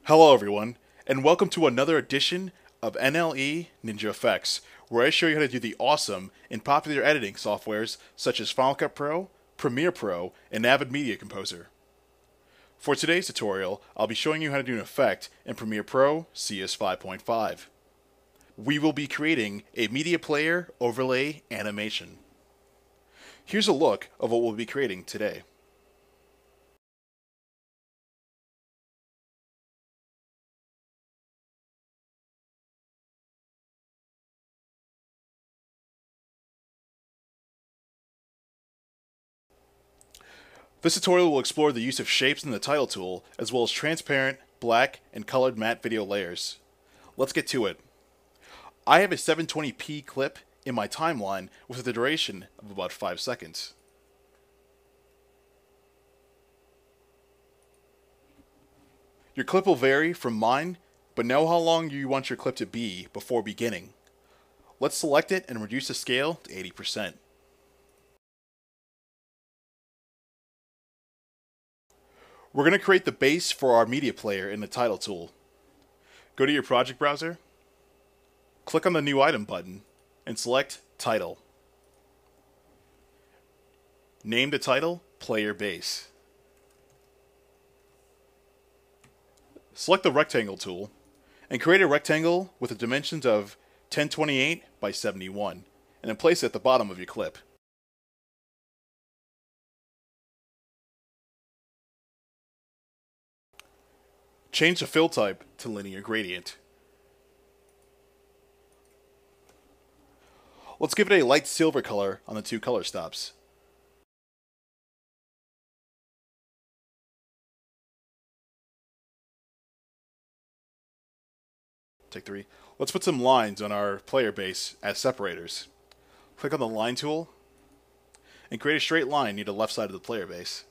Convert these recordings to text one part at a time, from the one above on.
Hello everyone, and welcome to another edition of NLE Ninja Effects, where I show you how to do the awesome and popular editing softwares such as Final Cut Pro, Premiere Pro, and Avid Media Composer. For today's tutorial, I'll be showing you how to do an effect in Premiere Pro CS5.5. We will be creating a media player overlay animation. Here's a look of what we'll be creating today. This tutorial will explore the use of shapes in the title tool, as well as transparent, black, and colored matte video layers. Let's get to it. I have a 720p clip in my timeline with a duration of about 5 seconds. Your clip will vary from mine, but know how long you want your clip to be before beginning. Let's select it and reduce the scale to 80%. We're going to create the base for our media player in the title tool. Go to your project browser, click on the new item button, and select Title. Name the title Player Base. Select the rectangle tool and create a rectangle with the dimensions of 1028 by 71 and then place it at the bottom of your clip. Change the fill type to linear gradient. Let's give it a light silver color on the two color stops. Take 3. Let's put some lines on our player base as separators. Click on the line tool and create a straight line near the left side of the player base.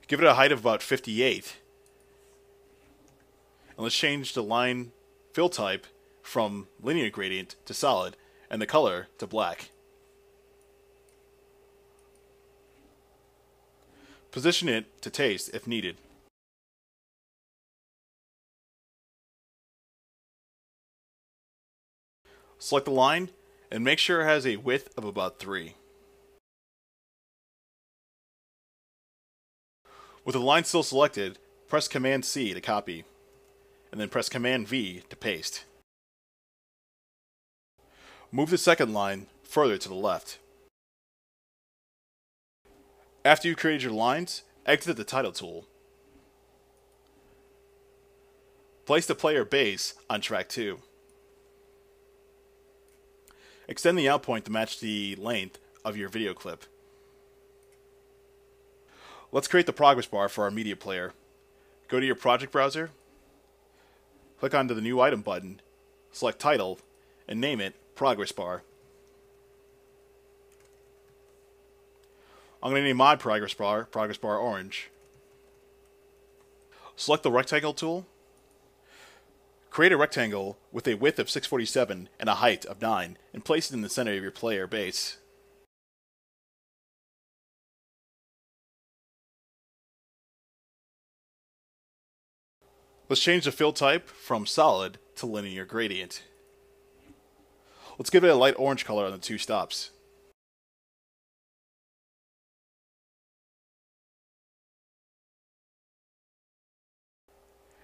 Give it a height of about 58. And let's change the line fill type from linear gradient to solid and the color to black. Position it to taste if needed. Select the line and make sure it has a width of about 3. With the line still selected, press Command C to copy, and then press Command V to paste. Move the second line further to the left. After you've created your lines, exit the title tool. Place the player base on track 2. Extend the out point to match the length of your video clip. Let's create the progress bar for our media player. Go to your project browser, click onto the new item button, select title, and name it Progress Bar. I'm going to name my Progress Bar Orange. Select the rectangle tool. Create a rectangle with a width of 647 and a height of 9 and place it in the center of your player base. Let's change the fill type from solid to linear gradient. Let's give it a light orange color on the two stops.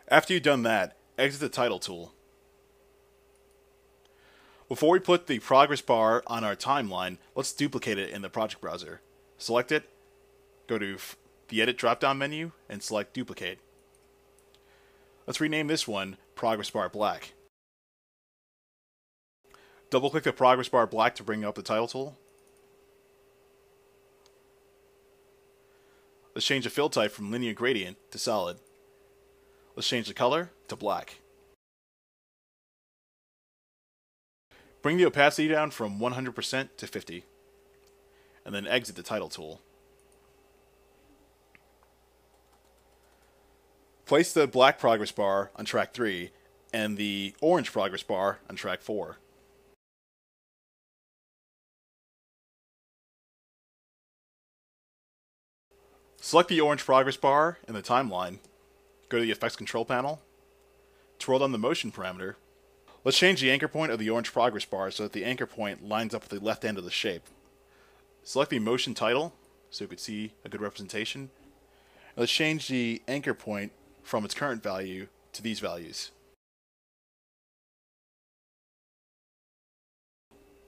After you've done that, exit the title tool. Before we put the progress bar on our timeline, let's duplicate it in the project browser. Select it, go to the Edit drop-down menu, and select Duplicate. Let's rename this one Progress Bar Black. Double-click the Progress Bar Black to bring up the title tool. Let's change the fill type from linear gradient to solid. Let's change the color to black. Bring the opacity down from 100% to 50. And then exit the title tool. Place the black progress bar on track 3 and the orange progress bar on track 4. Select the orange progress bar in the timeline, go to the effects control panel, twirl down the motion parameter. Let's change the anchor point of the orange progress bar so that the anchor point lines up with the left end of the shape. Select the motion title so you can see a good representation. And let's change the anchor point from its current value to these values.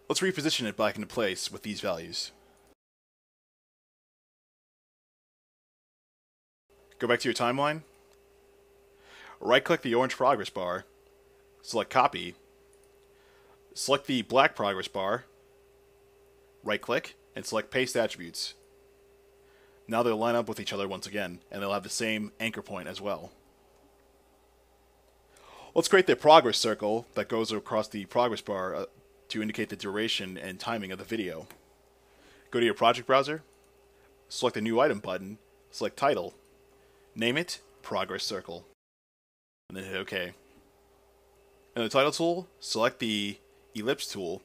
Let's reposition it back into place with these values. Go back to your timeline. Right-click the orange progress bar. Select Copy. Select the black progress bar. Right-click and select Paste Attributes. Now they'll line up with each other once again, and they'll have the same anchor point as well. Let's create the progress circle that goes across the progress bar to indicate the duration and timing of the video. Go to your project browser. Select the New Item button. Select Title. Name it Progress Circle, and then hit OK. In the title tool, select the ellipse tool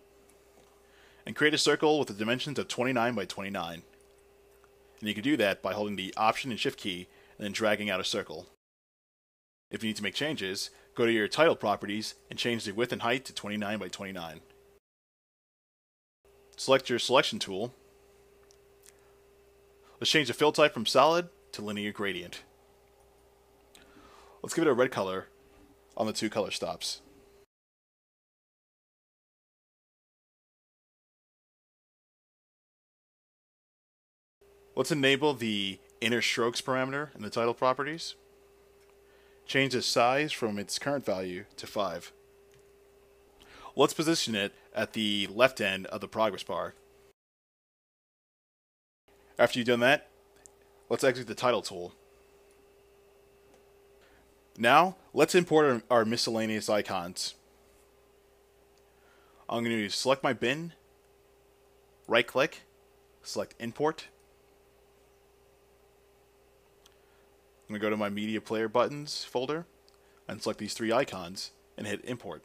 and create a circle with the dimensions of 29 by 29. And you can do that by holding the Option and Shift key and then dragging out a circle. If you need to make changes, go to your title properties and change the width and height to 29 by 29. Select your selection tool. Let's change the fill type from solid to linear gradient. Let's give it a red color on the 2 color stops. Let's enable the inner strokes parameter in the title properties. Change the size from its current value to 5. Let's position it at the left end of the progress bar. After you've done that, let's exit the title tool. Now, let's import our miscellaneous icons. I'm going to select my bin, right-click, select Import. I'm going to go to my Media Player Buttons folder and select these 3 icons and hit Import.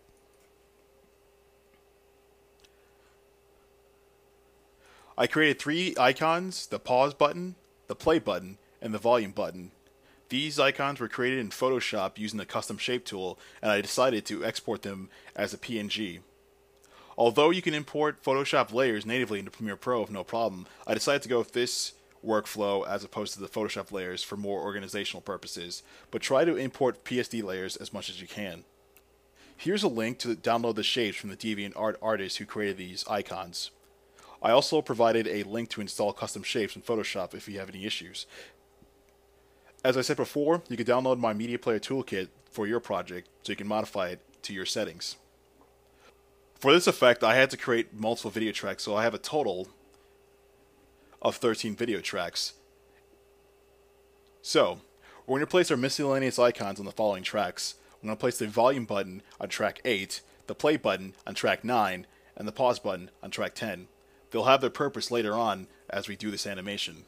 I created 3 icons: the pause button, the play button, and the volume button. These icons were created in Photoshop using the custom shape tool, and I decided to export them as a PNG. Although you can import Photoshop layers natively into Premiere Pro with no problem, I decided to go with this workflow as opposed to the Photoshop layers for more organizational purposes, but try to import PSD layers as much as you can. Here's a link to download the shapes from the DeviantArt artist who created these icons. I also provided a link to install custom shapes in Photoshop if you have any issues. As I said before, you can download my Media Player Toolkit for your project so you can modify it to your settings. For this effect, I had to create multiple video tracks, so I have a total of 13 video tracks. So, we're going to place our miscellaneous icons on the following tracks. I'm going to place the volume button on track 8, the play button on track 9, and the pause button on track 10. They'll have their purpose later on as we do this animation.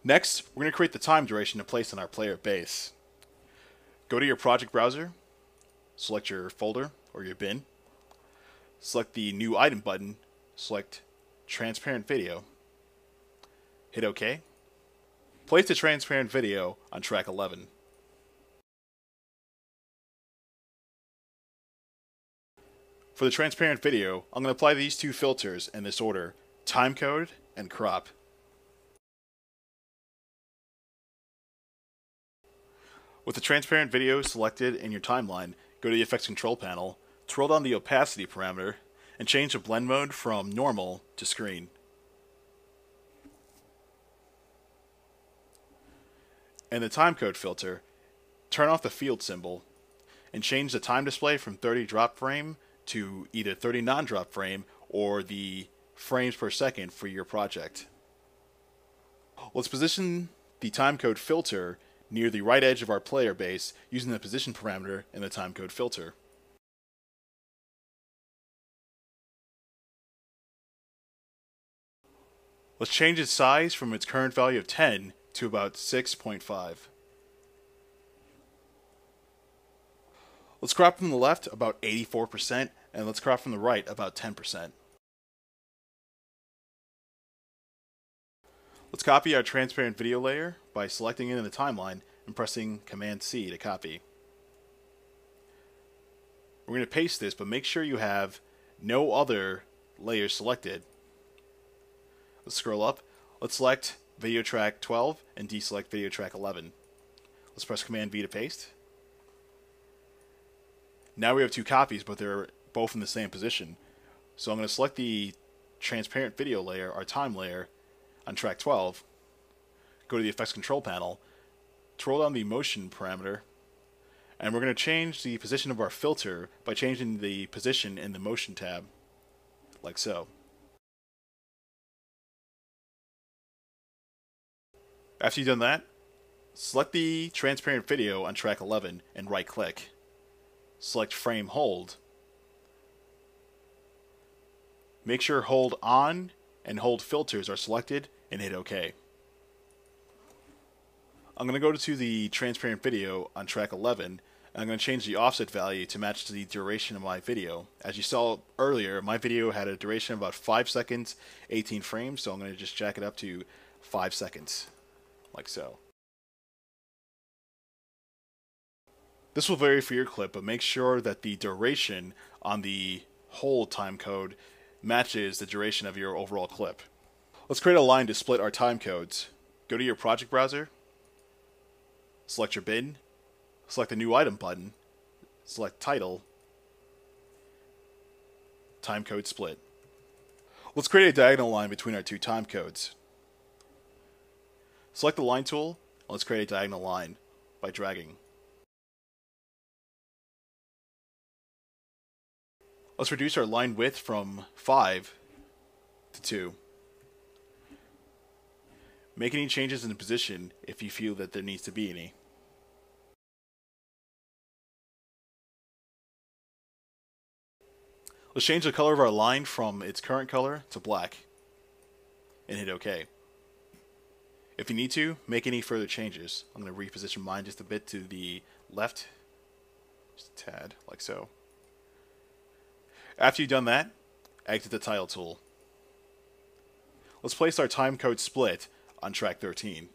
Next, we're going to create the time duration to place on our player base. Go to your project browser, select your folder or your bin, select the New Item button, select Transparent Video, hit OK. Place the transparent video on track 11. For the transparent video, I'm going to apply these 2 filters in this order: timecode and crop. With the transparent video selected in your timeline, go to the effects control panel, twirl down the opacity parameter, and change the blend mode from normal to screen. In the timecode filter, turn off the field symbol and change the time display from 30 drop frame to either 30 non-drop frame or the frames per second for your project. Let's position the timecode filter near the right edge of our player base using the position parameter in the timecode filter. Let's change its size from its current value of 10 to about 6.5. Let's crop from the left about 84%, and let's crop from the right about 10%. Let's copy our transparent video layer by selecting it in the timeline and pressing Command-C to copy. We're going to paste this, but make sure you have no other layers selected. Let's scroll up. Let's select video track 12 and deselect video track 11. Let's press Command-V to paste. Now we have two copies, but they're both in the same position. So I'm going to select the transparent video layer, our time layer, on track 12. Go to the Effects Control panel, scroll down the motion parameter, and we're going to change the position of our filter by changing the position in the motion tab, like so. After you've done that, select the transparent video on track 11 and right-click. Select Frame Hold. Make sure Hold On and Hold Filters are selected and hit OK. I'm going to go to the transparent video on track 11, and I'm going to change the offset value to match the duration of my video. As you saw earlier, my video had a duration of about 5 seconds, 18 frames, so I'm going to just jack it up to 5 seconds, like so. This will vary for your clip, but make sure that the duration on the whole time code matches the duration of your overall clip. Let's create a line to split our time codes. Go to your project browser, select your bin, select the new item button, select title, time code split. Let's create a diagonal line between our two time codes. Select the line tool, and let's create a diagonal line by dragging. Let's reduce our line width from 5 to 2. Make any changes in the position if you feel that there needs to be any. Let's change the color of our line from its current color to black and hit OK. If you need to, make any further changes. I'm going to reposition mine just a bit to the left, just a tad, like so. After you've done that, exit the title tool. Let's place our timecode split on track 13.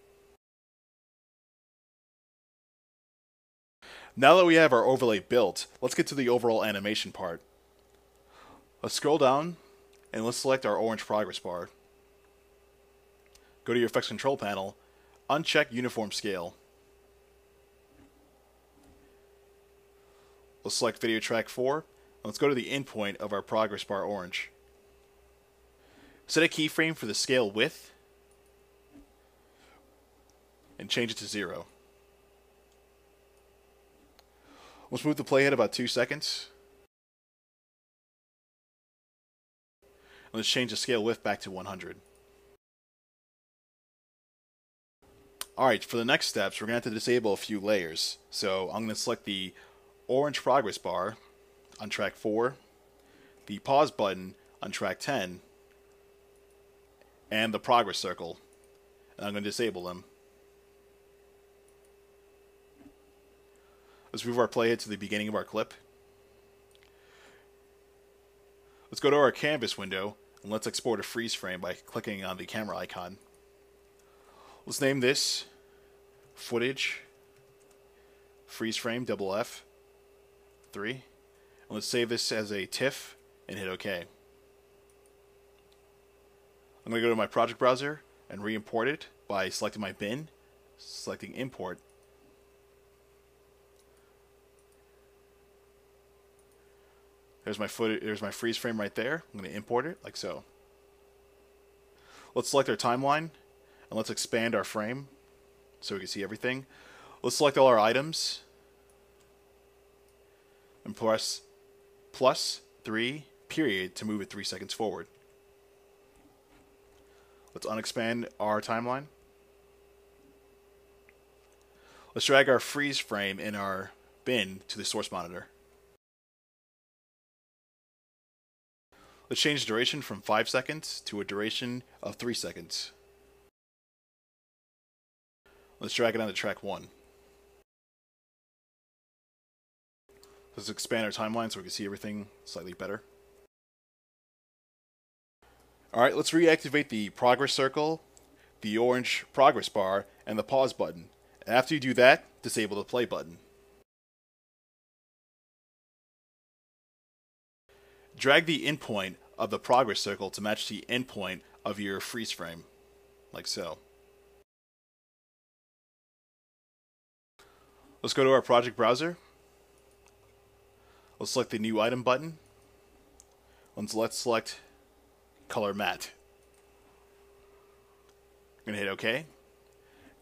Now that we have our overlay built, let's get to the overall animation part. Let's scroll down and let's select our orange progress bar. Go to your Effects Control panel, uncheck Uniform Scale. Let's select video track 4. Let's go to the endpoint of our progress bar orange. Set a keyframe for the scale width and change it to 0. Let's move the playhead about 2 seconds. And let's change the scale width back to 100. Alright, for the next steps, we're going to have to disable a few layers. So I'm going to select the orange progress bar on track 4, the pause button on track 10, and the progress circle. And I'm going to disable them. Let's move our playhead to the beginning of our clip. Let's go to our canvas window and let's export a freeze frame by clicking on the camera icon. Let's name this footage freeze frame F3. And let's save this as a TIFF and hit OK. I'm going to go to my project browser and re-import it by selecting my bin, selecting import. There's my freeze frame right there. I'm going to import it like so. Let's select our timeline and let's expand our frame so we can see everything. Let's select all our items and press +3 period to move it 3 seconds forward. Let's unexpand our timeline. Let's drag our freeze frame in our bin to the source monitor. Let's change the duration from 5 seconds to a duration of 3 seconds. Let's drag it onto track 1. Let's expand our timeline so we can see everything slightly better. Alright, let's reactivate the progress circle, the orange progress bar, and the pause button. And after you do that, disable the play button. Drag the endpoint of the progress circle to match the endpoint of your freeze frame, like so. Let's go to our project browser. Let's select the new item button. Let's select color matte. I'm going to hit OK.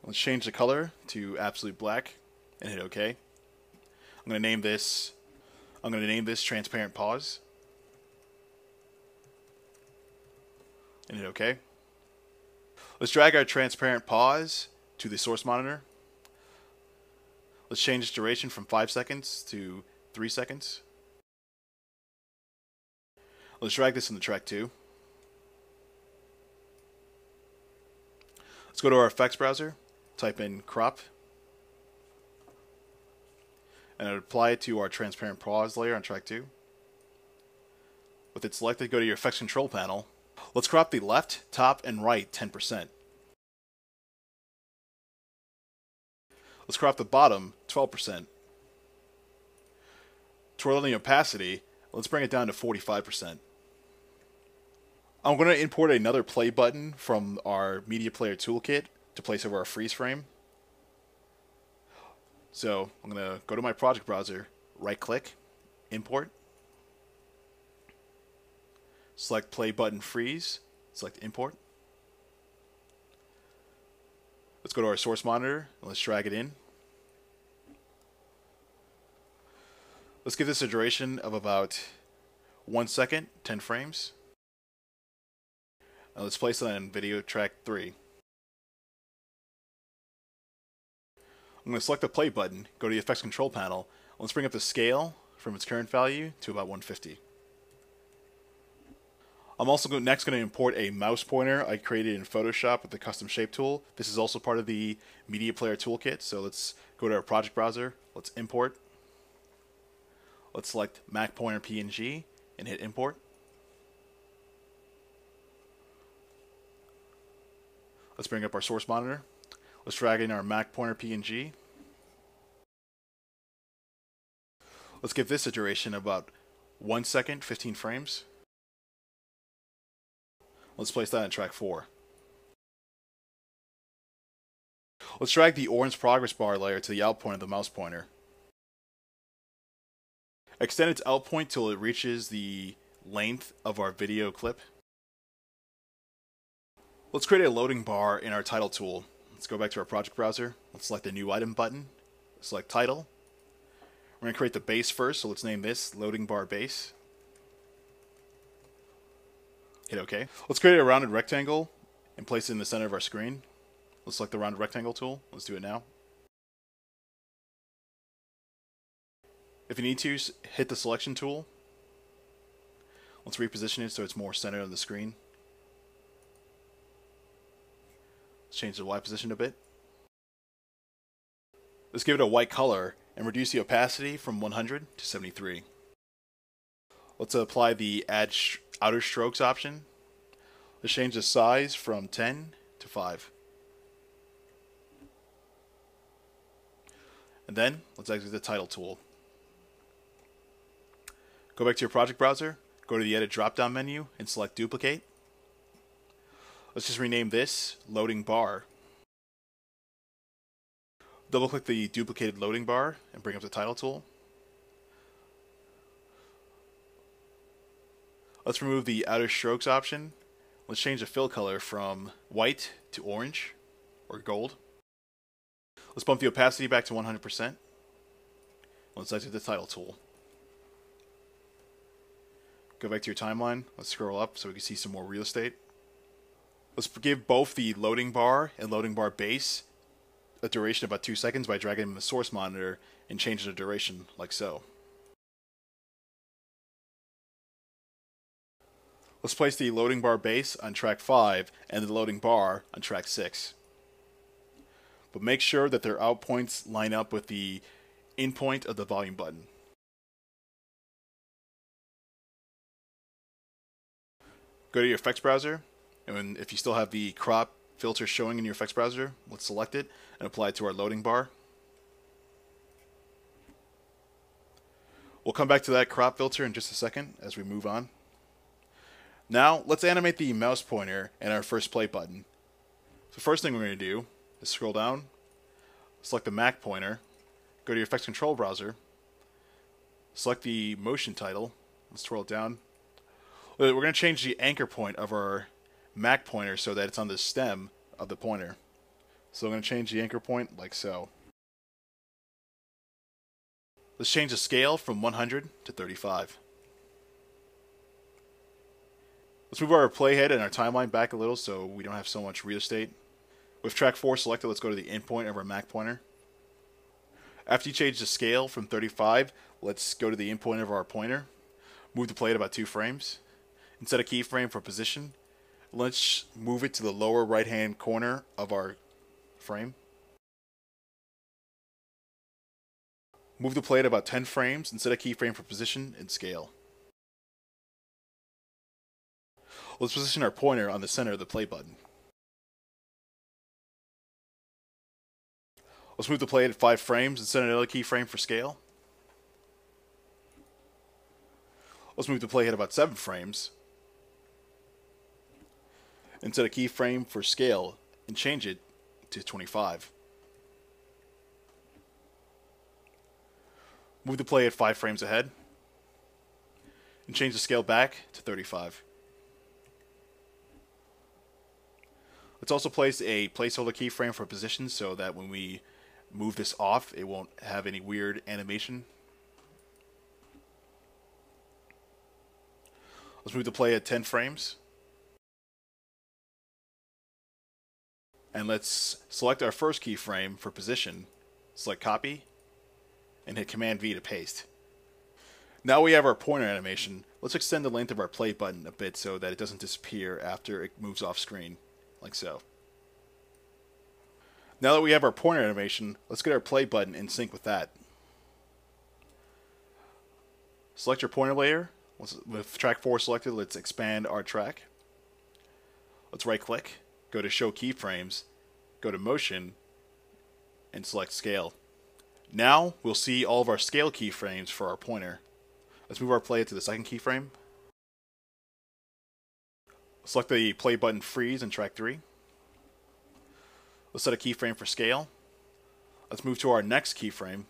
Let's change the color to absolute black and hit OK. I'm going to name this transparent pause. And hit OK. Let's drag our transparent pause to the source monitor. Let's change its duration from 5 seconds to 3 seconds. Let's drag this into track 2. Let's go to our effects browser, type in crop, and apply it to our transparent pause layer on track 2. With it selected, go to your effects control panel. Let's crop the left, top, and right 10%. Let's crop the bottom 12%. Twirling the opacity, let's bring it down to 45%. I'm going to import another play button from our media player toolkit to place over our freeze frame. So I'm going to go to my project browser, right click, import, select play button freeze, select import. Let's go to our source monitor and let's drag it in. Let's give this a duration of about 1 second, 10 frames. Now let's place it on video track 3. I'm going to select the play button, go to the effects control panel. Let's bring up the scale from its current value to about 150. I'm also next going to import a mouse pointer I created in Photoshop with the custom shape tool. This is also part of the media player toolkit. So let's go to our project browser. Let's import. Let's select Mac pointer PNG and hit import. Let's bring up our source monitor. Let's drag in our Mac pointer PNG. Let's give this a duration of about 1 second, 15 frames. Let's place that in track 4. Let's drag the orange progress bar layer to the out point of the mouse pointer. Extend its out point till it reaches the length of our video clip. Let's create a loading bar in our title tool. Let's go back to our project browser. Let's select the new item button. Select title. We're going to create the base first, so let's name this loading bar base. Hit OK. Let's create a rounded rectangle and place it in the center of our screen. Let's select the rounded rectangle tool. Let's do it now. If you need to, hit the selection tool. Let's reposition it so it's more centered on the screen. Let's change the Y position a bit. Let's give it a white color and reduce the opacity from 100 to 73. Let's apply the Add Outer Strokes option. Let's change the size from 10 to 5. And then, let's exit the title tool. Go back to your project browser, go to the Edit drop-down menu, and select Duplicate. Let's just rename this Loading Bar. Double-click the duplicated loading bar and bring up the title tool. Let's remove the Outer Strokes option. Let's change the fill color from white to orange or gold. Let's bump the opacity back to 100%. Let's exit the title tool. Go back to your timeline. Let's scroll up so we can see some more real estate. Let's give both the loading bar and loading bar base a duration of about 2 seconds by dragging the source monitor and changing the duration like so. Let's place the loading bar base on track 5 and the loading bar on track 6. But make sure that their out points line up with the in point of the volume button. Go to your effects browser, and if you still have the crop filter showing in your effects browser, let's select it and apply it to our loading bar. We'll come back to that crop filter in just a second as we move on. Now, let's animate the mouse pointer and our first play button. So first thing we're going to do is scroll down, select the Mac pointer, go to your effects control browser, select the motion title, let's scroll it down. We're going to change the anchor point of our Mac pointer so that it's on the stem of the pointer. So I'm going to change the anchor point like so. Let's change the scale from 100 to 35. Let's move our playhead and our timeline back a little so we don't have so much real estate. With track 4 selected, let's go to the endpoint of our Mac pointer. After you change the scale from 35, let's go to the endpoint of our pointer. Move the play at about 2 frames. And set a keyframe for position. Let's move it to the lower right hand corner of our frame. Move the play at about 10 frames and set a keyframe for position and scale. Let's position our pointer on the center of the play button. Let's move the play at 5 frames and set another keyframe for scale. Let's move the play at about 7 frames and set a keyframe for scale and change it to 25. Move the play at 5 frames ahead and change the scale back to 35. Let's also place a placeholder keyframe for position so that when we move this off, it won't have any weird animation. Let's move the play at 10 frames. And let's select our first keyframe for position, select copy, and hit Command V to paste. Now we have our pointer animation. Let's extend the length of our play button a bit so that it doesn't disappear after it moves off screen, like so. Now that we have our pointer animation, let's get our play button in sync with that. Select your pointer layer. With track 4 selected, let's expand our track. Let's right click, go to show keyframes, go to motion, and select scale. Now we'll see all of our scale keyframes for our pointer. Let's move our play to the second keyframe. Select the play button freeze in track 3. Let's set a keyframe for scale. Let's move to our next keyframe.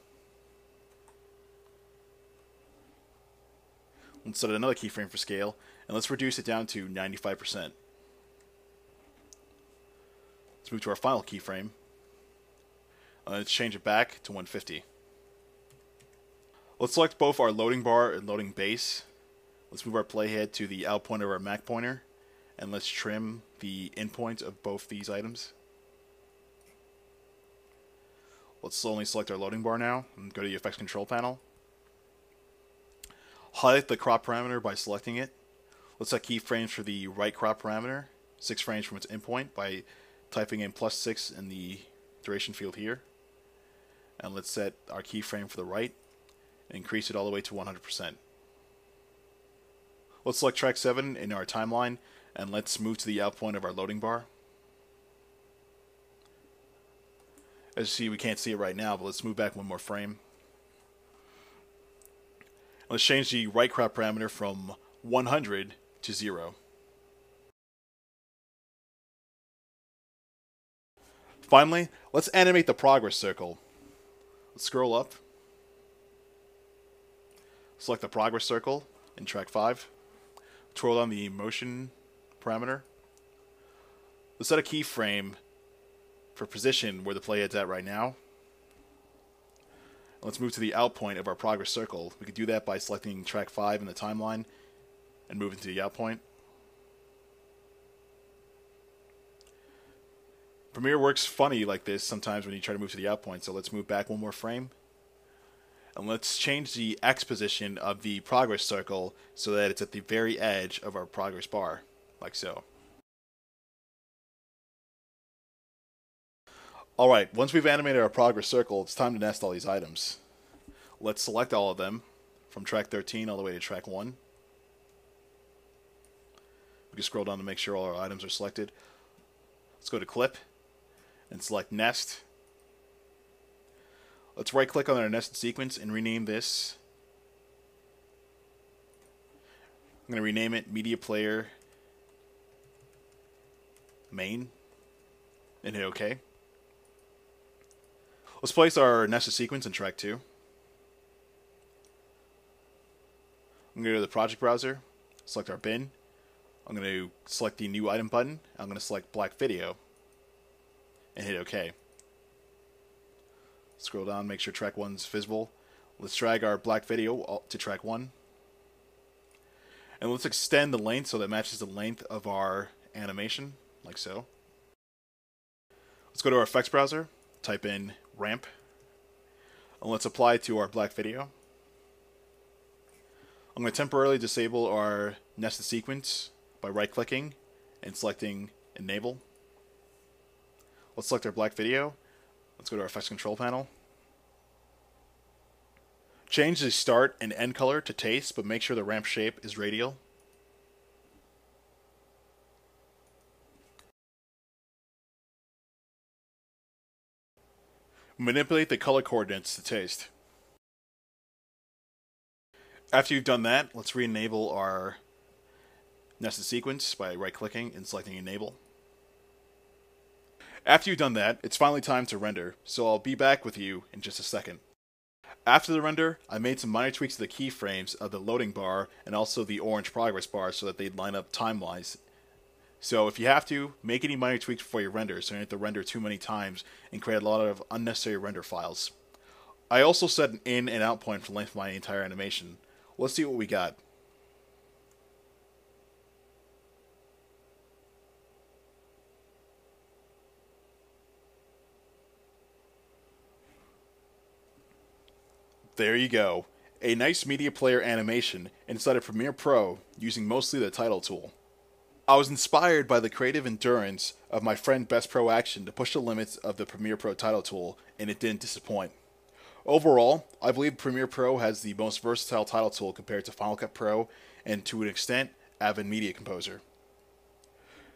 Let's set another keyframe for scale, and let's reduce it down to 95%. Let's move to our final keyframe. Let's change it back to 150. Let's select both our loading bar and loading base. Let's move our playhead to the out point of our Mac pointer, and let's trim the endpoints of both these items. Let's slowly select our loading bar now, and go to the effects control panel. Highlight the crop parameter by selecting it. Let's set keyframes for the right crop parameter, 6 frames from its endpoint, by typing in +6 in the duration field here. And let's set our keyframe for the right and increase it all the way to 100%. Let's select track 7 in our timeline, and let's move to the out point of our loading bar. As you see, we can't see it right now, but let's move back 1 more frame. Let's change the right crop parameter from 100 to 0. Finally, let's animate the progress circle. Let's scroll up. Select the progress circle in track 5. Twirl on the motion parameter. Let's set a keyframe for position where the playhead's at right now. Let's move to the out point of our progress circle. We could do that by selecting track 5 in the timeline and moving to the out point. Premiere works funny like this sometimes when you try to move to the out point, so let's move back one more frame. And let's change the X position of the progress circle so that it's at the very edge of our progress bar, like so. Alright, once we've animated our progress circle, it's time to nest all these items. Let's select all of them, from track 13 all the way to track 1. We can scroll down to make sure all our items are selected. Let's go to Clip, and select Nest. Let's right click on our nested sequence and rename this. I'm going to rename it Media Player Main, and hit OK. Let's place our nested sequence in track 2. I'm going to go to the project browser, select our bin. I'm going to select the new item button. I'm going to select black video and hit OK. Scroll down, make sure track 1's visible. Let's drag our black video to track 1. And let's extend the length so that matches the length of our animation, like so. Let's go to our effects browser, type in ramp, and let's apply it to our black video. I'm going to temporarily disable our nested sequence by right-clicking and selecting Enable. Let's select our black video. Let's go to our effects control panel. Change the start and end color to taste, but make sure the ramp shape is radial. Manipulate the color coordinates to taste. After you've done that, let's re-enable our nested sequence by right-clicking and selecting Enable. After you've done that, it's finally time to render, so I'll be back with you in just a second. After the render, I made some minor tweaks to the keyframes of the loading bar and also the orange progress bar so that they'd line up time-wise. So if you have to, make any minor tweaks before you render so you don't have to render too many times and create a lot of unnecessary render files. I also set an in and out point for the length of my entire animation. Let's see what we got. There you go. A nice media player animation inside of Premiere Pro using mostly the title tool. I was inspired by the creative endurance of my friend Best Pro Action to push the limits of the Premiere Pro title tool, and it didn't disappoint. Overall, I believe Premiere Pro has the most versatile title tool compared to Final Cut Pro and, to an extent, Avid Media Composer.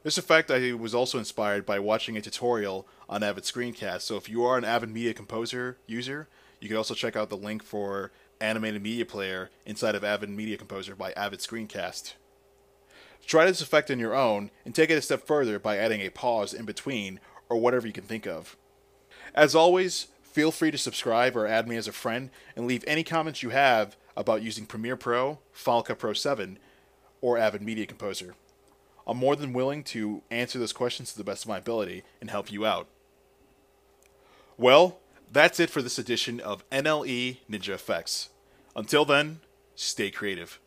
This effect I was also inspired by watching a tutorial on Avid Screencast, so if you are an Avid Media Composer user, you can also check out the link for Animated Media Player inside of Avid Media Composer by Avid Screencast. Try this effect on your own and take it a step further by adding a pause in between or whatever you can think of. As always, feel free to subscribe or add me as a friend and leave any comments you have about using Premiere Pro, Final Cut Pro 7, or Avid Media Composer. I'm more than willing to answer those questions to the best of my ability and help you out. Well, that's it for this edition of NLE Ninja Effects. Until then, stay creative.